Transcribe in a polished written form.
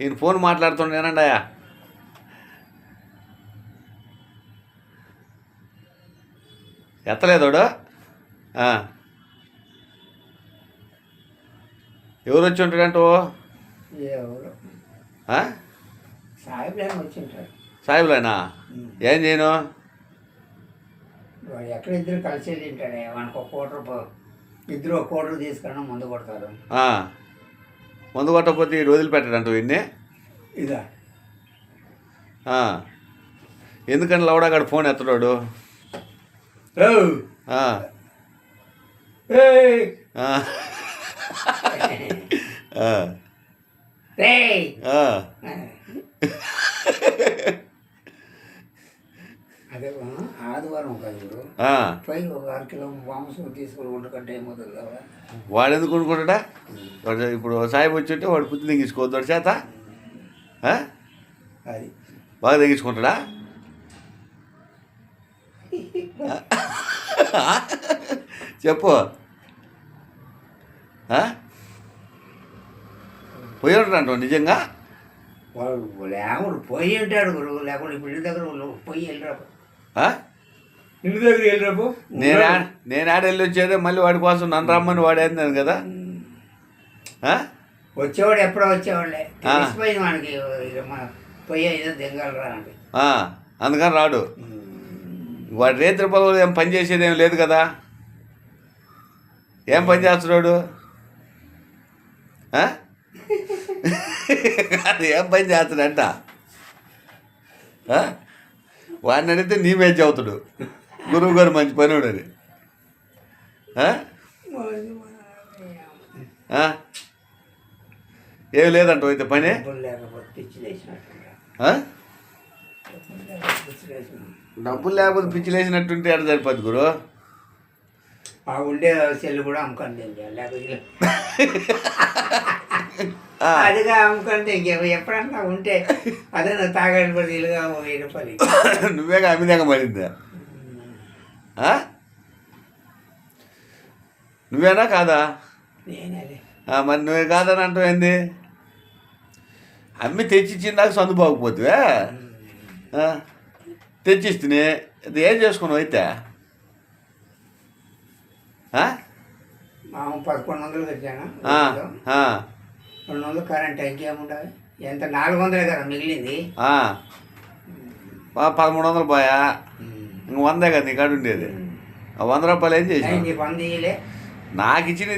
ఈయన ఫోన్ మాట్లాడుతుండేనండాయా ఎత్తలేదోడు. ఎవరు వచ్చి ఉంటాడంటూ? ఎవరు సాయిబులైనా వచ్చి ఉంటాడు. సాయిబులైనా ఏం చేయను? వాడు ఎక్కడ ఇద్దరు కలిసి తింటాడే, మనకు ఇద్దరు ఒక కోటర్ తీసుకున్నా మందు కొడతారు. మందు కొట్టకపోతే ఈ రోజులు పెట్టడంటూ ఇన్ని ఇదా ఎందుకని లౌడాగాడు ఫోన్ ఎత్తడాడు? అదే ఆదివారం కాదు పై ఒక 1 కిలో మాంసం తీసుకుని వండుకంటే ఏమవుతుంది కదా. వాడు ఎందుకు వండుకుంటాడా? వాడు ఇప్పుడు సాయం వచ్చి ఉంటే వాడు పుత్తి తెగించుకోవద్దు చేత అది బాగా తెగించుకుంటాడా? చెప్పు. పోయి ఉంటాడు నిజంగా? వాడు లేకుండా పోయి ఉంటాడు గురువు, లేకుండా ఇప్పుడు ఇంటి దగ్గర పోయి వెళ్ళరాపు, ఇంటి దగ్గర వెళ్ళరాపు. నేను ఆడ వెళ్ళి వచ్చేదే మళ్ళీ వాడి కోసం నన్ను రమ్మని వాడేందాను కదా. వచ్చేవాడు ఎప్పుడో వచ్చేవాళ్ళే, తెలిసిపోయింది మనకి పోయి ఏదో దిగలరా అంటే. అందుకని రాడు. వాడు రేత్రి పొలం ఏం పని చేసేది ఏం లేదు కదా. ఏం పని చేస్తున్నాడు? అది ఏం పని చేస్తాడంట? వాడిని అడిగితే నీ మేజ్ అవుతాడు, గురువు గారు మంచి పనివాడు అని. ఏం లేదంట అయితే పని. డబ్బులు లేకపోతే పిచ్చి లేచినట్టుంటే ఎక్కడ సరిపోద్ది గురు? ఉండే సెల్లు కూడా అమ్ముకోండి, లేకపోతే అదిగా అమ్ముకుంటే ఎప్పుడన్నా ఉంటే అదే తాగాడి పడి ఇల్లుగా 1000 రూపాయలు నువ్వేగా అమ్మిదాకా పడిందా? నువ్వేనా కాదా? నేనే. మరి నువ్వే కాదని అంటావు ఏంది? అమ్మి తెచ్చిచ్చిందాక సందుబాకపోతే తెచ్చిస్తే అది ఏం చేసుకున్నావు అయితే? 1100 కట్టాను, 200 కరెంట్ ఇంకేముండదు. ఎంత 400 కదా మిగిలింది. 1300 పోయా, ఇంక 100 కదా నీ కాడ ఉండేది. 100 రూపాయలు ఏం చేసి నాకు 100 నాకు ఇచ్చినది